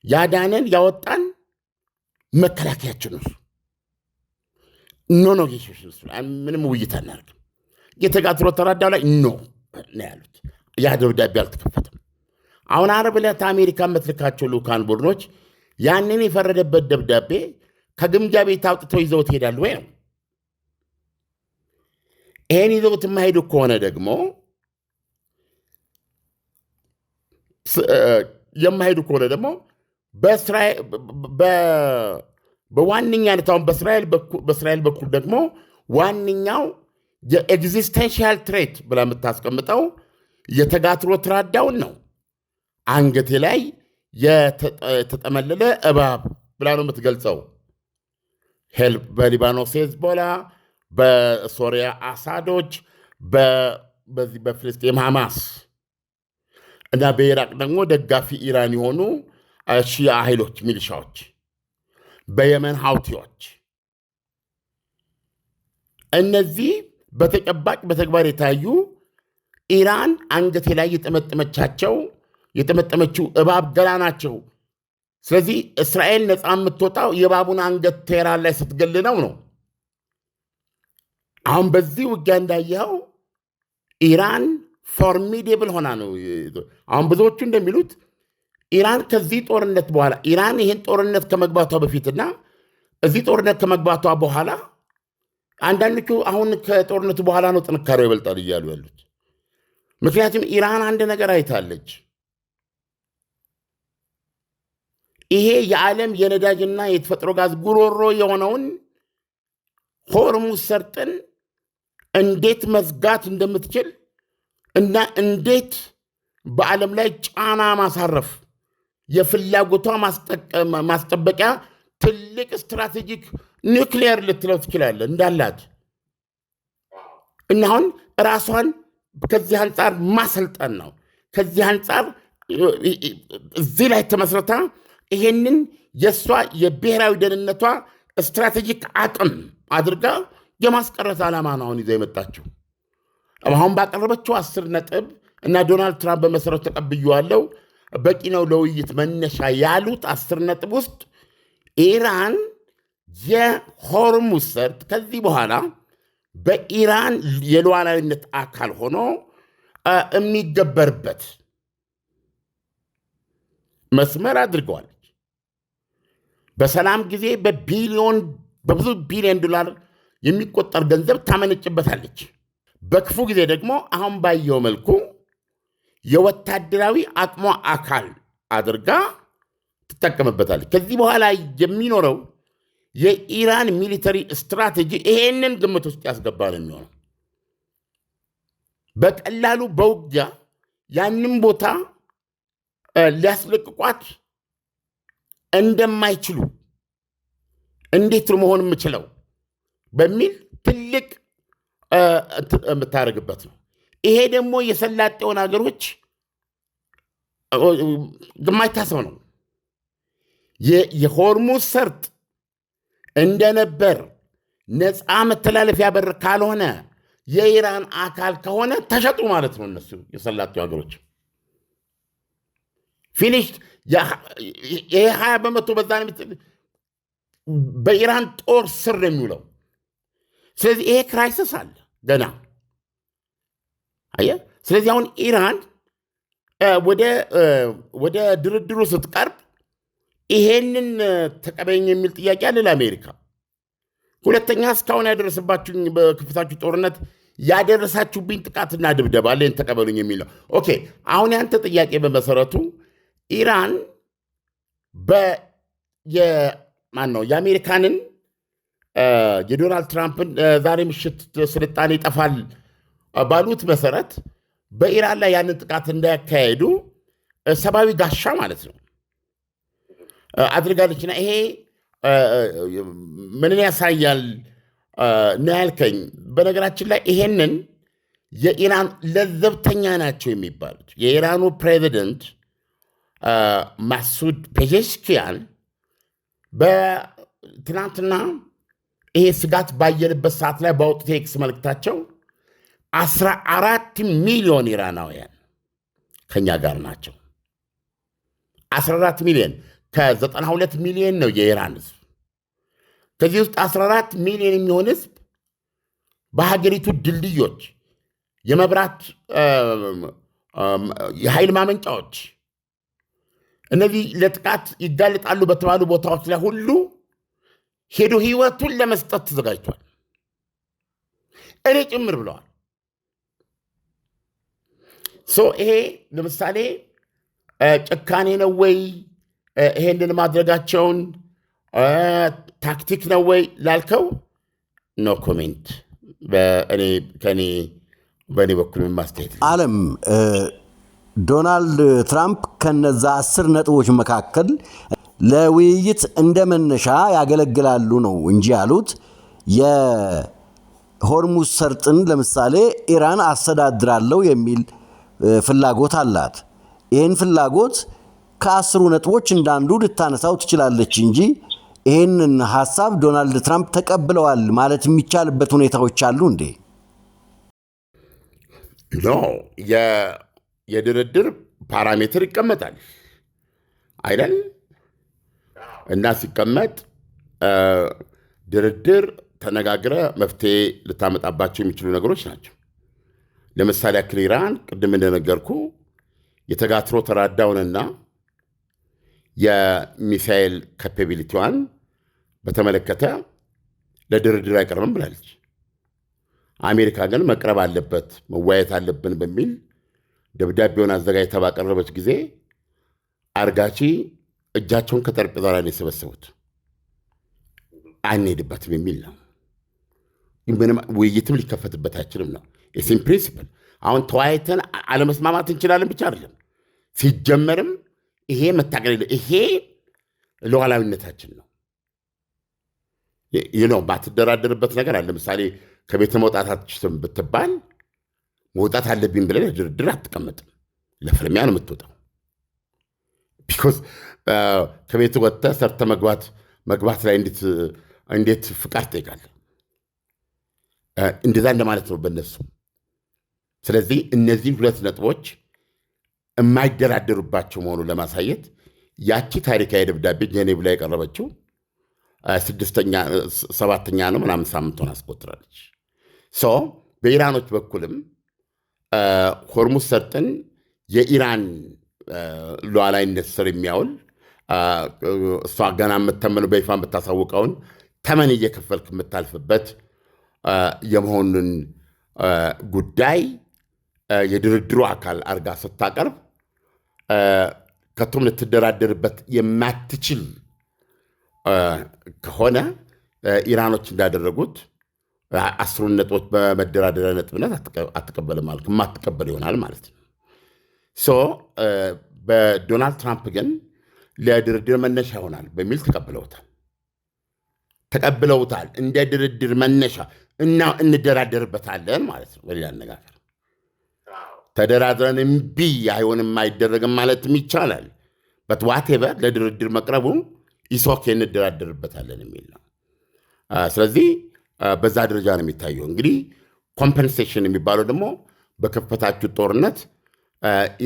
ያዳነን ያወጣን መከላከያችን ነው። ኖ ምንም ውይይት አናደርግም። የተጋትሮ ተራዳው ላይ ኖ ነው ያሉት። ያ ደብዳቤ አልተከፈተም። አሁን ዓርብ ዕለት አሜሪካ የምትልካቸው ልኡካን ቡድኖች ያንን የፈረደበት ደብዳቤ ከግምጃ ቤት አውጥተው ይዘውት ይሄዳሉ ወይ ነው። ይሄን ይዘውት የማይሄዱ ከሆነ ደግሞ በዋነኛነት አሁን በእስራኤል በኩል ደግሞ ዋነኛው የኤግዚስተንሻል ትሬት ብላ የምታስቀምጠው የተጋትሮ ትራዳውን ነው። አንገቴ ላይ የተጠመለለ እባብ ብላ ነው የምትገልጸው። በሊባኖስ ሄዝቦላ፣ በሶሪያ አሳዶች፣ በዚህ በፍልስጤም ሐማስ እና በኢራቅ ደግሞ ደጋፊ ኢራን የሆኑ ሺያ ኃይሎች ሚሊሻዎች፣ በየመን ሀውቲዎች እነዚህ በተጨባጭ በተግባር የታዩ ኢራን አንገቴ ላይ የጠመጠመችው እባብ ገላ ናቸው። ስለዚህ እስራኤል ነፃ የምትወጣው የእባቡን አንገት ቴህራን ላይ ስትገል ነው። አሁን በዚህ ውጊያ እንዳየኸው ኢራን ፎርሚዴብል ሆና ነው። አሁን ብዙዎቹ እንደሚሉት ኢራን ከዚህ ጦርነት በኋላ ኢራን ይህን ጦርነት ከመግባቷ በፊትና እዚህ ጦርነት ከመግባቷ በኋላ አንዳንዶቹ አሁን ከጦርነቱ በኋላ ነው ጥንካሬው ይበልጣል እያሉ ያሉት። ምክንያቱም ኢራን አንድ ነገር አይታለች። ይሄ የዓለም የነዳጅና የተፈጥሮ ጋዝ ጉሮሮ የሆነውን ሆርሙዝ ሰርጥን እንዴት መዝጋት እንደምትችል እና እንዴት በዓለም ላይ ጫና ማሳረፍ የፍላጎቷ ማስጠበቂያ ትልቅ ስትራቴጂክ ኒውክሊየር ልትለው ትችላለህ እንዳላት እና አሁን ራሷን ከዚህ አንጻር ማሰልጠን ነው። ከዚህ አንጻር እዚህ ላይ ተመስረታ ይሄንን የእሷ የብሔራዊ ደህንነቷ ስትራቴጂክ አቅም አድርጋ የማስቀረት ዓላማ ነው አሁን ይዛ የመጣችው። አሁን ባቀረበችው 10 ነጥብ እና ዶናልድ ትራምፕ በመሰረቱ ተቀብየዋለው በቂ ነው ለውይይት መነሻ ያሉት 10 ነጥብ ውስጥ ኢራን የሆርሙዝ ሰርጥ ከዚህ በኋላ በኢራን የሉዓላዊነት አካል ሆኖ የሚገበርበት መስመር አድርገዋለች። በሰላም ጊዜ በብዙ ቢሊዮን ዶላር የሚቆጠር ገንዘብ ታመነጭበታለች። በክፉ ጊዜ ደግሞ አሁን ባየው መልኩ የወታደራዊ አቅሟ አካል አድርጋ ትጠቀምበታለች። ከዚህ በኋላ የሚኖረው የኢራን ሚሊተሪ ስትራቴጂ ይሄንን ግምት ውስጥ ያስገባ ነው የሚሆነው። በቀላሉ በውጊያ ያንን ቦታ ሊያስለቅቋት እንደማይችሉ እንዴት መሆን የምችለው በሚል ትልቅ የምታደርግበት ነው። ይሄ ደግሞ የሰላጤውን ሀገሮች የማይታሰብ ነው። የሆርሙዝ ሰርጥ እንደነበር ነፃ መተላለፊያ በር ካልሆነ የኢራን አካል ከሆነ ተሸጡ ማለት ነው። እነሱ የሰላጤው ሀገሮች ፊኒሽድ። ይሄ 20% በዛ በኢራን ጦር ስር የሚውለው። ስለዚህ ይሄ ክራይሲስ አለ ገና። አየህ፣ ስለዚህ አሁን ኢራን ወደ ድርድሩ ስትቀርብ ይሄንን ተቀበኝ የሚል ጥያቄ አለ ለአሜሪካ። ሁለተኛ እስካሁን ያደረሰባችሁኝ በክፍታችሁ ጦርነት ያደረሳችሁብኝ ጥቃትና ድብደባ አለን ተቀበሉኝ የሚል ነው። ኦኬ፣ አሁን ያንተ ጥያቄ በመሰረቱ ኢራን የአሜሪካንን የዶናልድ ትራምፕን ዛሬ ምሽት ስልጣኔ ይጠፋል ባሉት መሰረት በኢራን ላይ ያንን ጥቃት እንዳያካሄዱ ሰብአዊ ጋሻ ማለት ነው አድርጋለችና ይሄ ምንን ያሳያል ነው ያልከኝ። በነገራችን ላይ ይሄንን የኢራን ለዘብተኛ ናቸው የሚባሉት የኢራኑ ፕሬዚደንት ማሱድ ፔዜሽኪያን በትናንትና ይሄ ስጋት ባየንበት ሰዓት ላይ ባወጡት ኤክስ መልእክታቸው 14 ሚሊዮን ኢራናውያን ከኛ ጋር ናቸው። 14 ሚሊዮን ከ92 ሚሊዮን ነው የኢራን ህዝብ። ከዚህ ውስጥ 14 ሚሊዮን የሚሆን ህዝብ በሀገሪቱ ድልድዮች፣ የመብራት የኃይል ማመንጫዎች፣ እነዚህ ለጥቃት ይጋለጣሉ በተባሉ ቦታዎች ላይ ሁሉ ሄዶ ህይወቱን ለመስጠት ተዘጋጅቷል። እኔ ጭምር ብለዋል። ይሄ ለምሳሌ ጭካኔ ነው ወይ ይሄንን ማድረጋቸውን ታክቲክ ነው ወይ ላልከው ኖ ኮሜንት። በእኔ በኩል ማስተያየት አለም ዶናልድ ትራምፕ ከነዛ 10 ነጥቦች መካከል ለውይይት እንደ መነሻ ያገለግላሉ ነው እንጂ ያሉት የሆርሙዝ ሰርጥን ለምሳሌ ኢራን አስተዳድራለሁ የሚል ፍላጎት አላት። ይህን ፍላጎት ከ10 ነጥቦች እንዳንዱ ልታነሳው ትችላለች እንጂ ይህንን ሐሳብ ዶናልድ ትራምፕ ተቀብለዋል ማለት የሚቻልበት ሁኔታዎች አሉ እንዴ? ኖ፣ የድርድር ፓራሜትር ይቀመጣል አይደል? እና ሲቀመጥ ድርድር ተነጋግረ መፍትሄ ልታመጣባቸው የሚችሉ ነገሮች ናቸው። ለምሳሌ ያክል ኢራን ቅድም እንደነገርኩ የተጋትሮ ተራዳውንና የሚሳኤል ካፓቢሊቲዋን በተመለከተ ለድርድር አይቀርብም ብላለች። አሜሪካ ግን መቅረብ አለበት መወያየት አለብን በሚል ደብዳቤውን አዘጋጅታ ባቀረበች ጊዜ አርጋቺ እጃቸውን ከጠረጴዛ ላይ የሰበሰቡት አንሄድበትም የሚል ነው። ምንም ውይይትም ሊከፈትበት አይችልም ነው። ኢን ፕሪንሲፕል አሁን ተወያይተን አለመስማማት እንችላለን ብቻ አይደለም። ሲጀመርም ይሄ መታገል ይሄ ሉዓላዊነታችን ነው። ባትደራደርበት ነገር አለ። ለምሳሌ ከቤት መውጣት አትችልም ብትባል መውጣት አለብኝ ብለህ ድርድር አትቀመጥም። ለፍልሚያ ነው የምትወጣው። ቢኮዝ ከቤት ወጥተህ ሰርተህ መግባት ላይ እንዴት ፍቃድ ትጠይቃለህ? እንደዛ እንደማለት ነው በእነሱ። ስለዚህ እነዚህን 2 ነጥቦች የማይደራደሩባቸው መሆኑን ለማሳየት ያቺ ታሪካዊ ደብዳቤ ጄኔቭ ላይ የቀረበችው ሰባተኛ ነው ምናምን ሳምንቱን አስቆጥራለች። በኢራኖች በኩልም ሆርሙዝ ሰርጥን የኢራን ሉዓላዊነት ስር የሚያውል እሷ ገና የምተመነው በይፋ የምታሳውቀውን ተመን እየከፈልክ የምታልፍበት የመሆኑን ጉዳይ የድርድሩ አካል አርጋ ስታቀርብ ከቶም ልትደራደርበት የማትችል ከሆነ ኢራኖች እንዳደረጉት 10 ነጥቦች በመደራደሪያ ነጥብነት አትቀበልም ማለት የማትቀበል ይሆናል ማለት ነው። በዶናልድ ትራምፕ ግን ለድርድር መነሻ ይሆናል በሚል ተቀብለውታል። እንደ ድርድር መነሻ እና እንደራደርበታለን ማለት ነው። በሌላ አነጋገር ተደራድረን እምቢ አይሆንም አይደረግም ማለትም ይቻላል። ዋቴቨር ለድርድር መቅረቡ ኢሶኬ እንደራደርበታለን የሚል ነው። ስለዚህ በዛ ደረጃ ነው የሚታየው። እንግዲህ ኮምፐንሴሽን የሚባለው ደግሞ በከፈታችሁ ጦርነት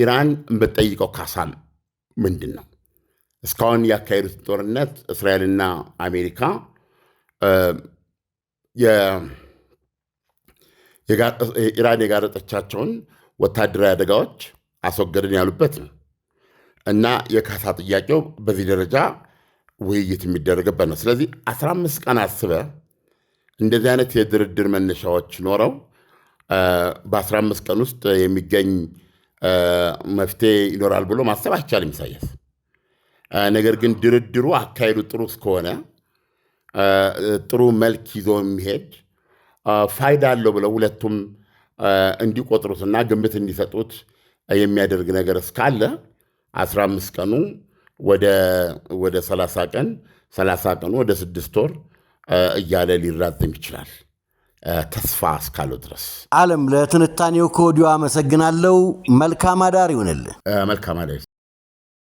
ኢራን የምትጠይቀው ካሳም ምንድን ነው? እስካሁን ያካሄዱት ጦርነት እስራኤልና አሜሪካ ኢራን የጋረጠቻቸውን ወታደራዊ አደጋዎች አስወገድን ያሉበት ነው እና የካሳ ጥያቄው በዚህ ደረጃ ውይይት የሚደረግበት ነው። ስለዚህ 15 ቀን አስበ እንደዚህ አይነት የድርድር መነሻዎች ኖረው በ15 ቀን ውስጥ የሚገኝ መፍትሄ ይኖራል ብሎ ማሰብ አይቻልም ኢሳያስ። ነገር ግን ድርድሩ አካሄዱ ጥሩ እስከሆነ ጥሩ መልክ ይዞ የሚሄድ ፋይዳ አለው ብለው ሁለቱም እንዲቆጥሩትና ግምት እንዲሰጡት የሚያደርግ ነገር እስካለ 15 ቀኑ ወደ 30 ቀን 30 ቀኑ ወደ 6 ወር እያለ ሊራዘም ይችላል ተስፋ እስካለው ድረስ። ዓለም ለትንታኔው ከወዲሁ አመሰግናለሁ። መልካም አዳር ይሁንልህ። መልካም አዳር።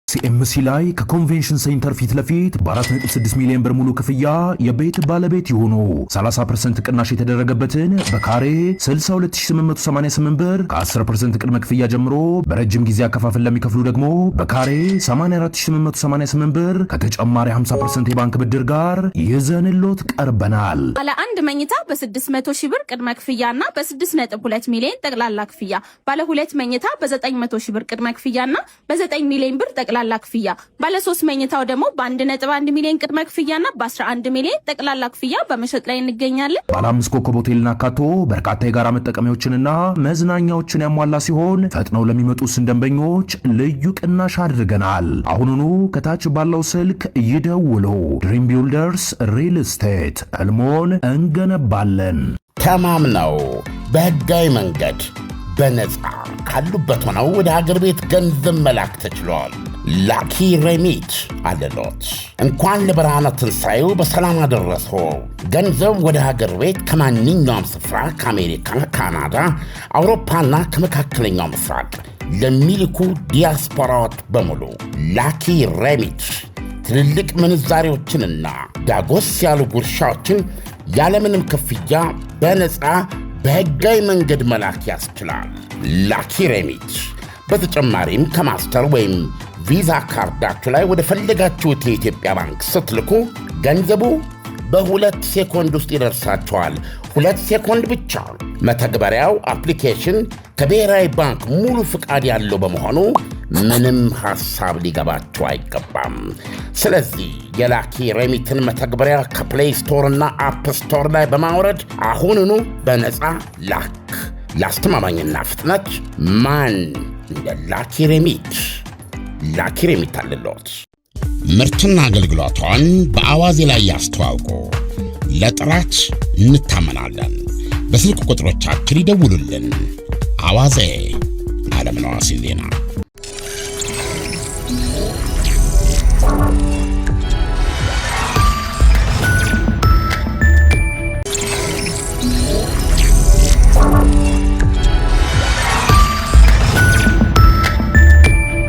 ሲኤምሲ ላይ ከኮንቬንሽን ሴንተር ፊት ለፊት በ4.6 ሚሊዮን ብር ሙሉ ክፍያ የቤት ባለቤት ይሁኑ። 30% ቅናሽ የተደረገበትን በካሬ 62888 ብር ከ10% ቅድመ ክፍያ ጀምሮ በረጅም ጊዜ አከፋፈል ለሚከፍሉ ደግሞ በካሬ 84888 ብር ከተጨማሪ 50% የባንክ ብድር ጋር ይዘንሎት ቀርበናል። ባለ አንድ መኝታ በ600 ሺህ ብር ቅድመ ክፍያና በ6.2 ሚሊዮን ጠቅላላ ክፍያ፣ ባለ 2 መኝታ በ900 ሺህ ብር ቅድመ ክፍያና በ9 ሚሊዮን ብር ጠቅላላ ክፍያ፣ ባለ 3 መኝታው ደግሞ በ1.1 ሚሊዮን ቅድመ ክፍያና በ11 ሚሊዮን ጠቅላላ ክፍያ በመሸጥ ላይ እንገኛለን። ባለ 5 ኮከብ ሆቴልና አካቶ በርካታ የጋራ መጠቀሚያዎችንና መዝናኛዎችን ያሟላ ሲሆን ፈጥነው ለሚመጡ ደንበኞች ልዩ ቅናሽ አድርገናል። አሁኑኑ ከታች ባለው ስልክ ይደውሉ። ድሪም ቢልደርስ ሪል ስቴት ህልሞን እንገነባለን። ተማምነው በህጋዊ መንገድ በነፃ ካሉበት ሆነው ወደ ሀገር ቤት ገንዘብ መላክ ተችሏል። ላኪ ሬሚት አለሎት። እንኳን ለብርሃነ ትንሣኤው በሰላም አደረሶ። ገንዘብ ወደ ሀገር ቤት ከማንኛውም ስፍራ ከአሜሪካ፣ ካናዳ፣ አውሮፓና ከመካከለኛው ምስራቅ ለሚልኩ ዲያስፖራዎች በሙሉ ላኪ ሬሚት ትልልቅ ምንዛሬዎችንና ዳጎስ ያሉ ጉርሻዎችን ያለምንም ክፍያ በነፃ በህጋዊ መንገድ መላክ ያስችላል። ላኪ ሬሚት በተጨማሪም ከማስተር ወይም ቪዛ ካርዳችሁ ላይ ወደ ፈለጋችሁት የኢትዮጵያ ባንክ ስትልኩ ገንዘቡ በ2 ሴኮንድ ውስጥ ይደርሳችኋል። 2 ሴኮንድ ብቻ። መተግበሪያው አፕሊኬሽን ከብሔራዊ ባንክ ሙሉ ፍቃድ ያለው በመሆኑ ምንም ሐሳብ ሊገባችሁ አይገባም። ስለዚህ የላኪ ሬሚትን መተግበሪያ ከፕሌይ ስቶር እና አፕ ስቶር ላይ በማውረድ አሁኑኑ በነፃ ላክ። ለአስተማማኝና ፍጥነት ማን እንደ ላኪ ሬሚት። ላኪ ሬሚት አለሎት። ምርትና አገልግሎቷን በአዋዜ ላይ ያስተዋውቁ። ለጥራች እንታመናለን። በስልክ ቁጥሮቻችን ይደውሉልን። አዋዜ ዓለምነህ ዋሴ ዜና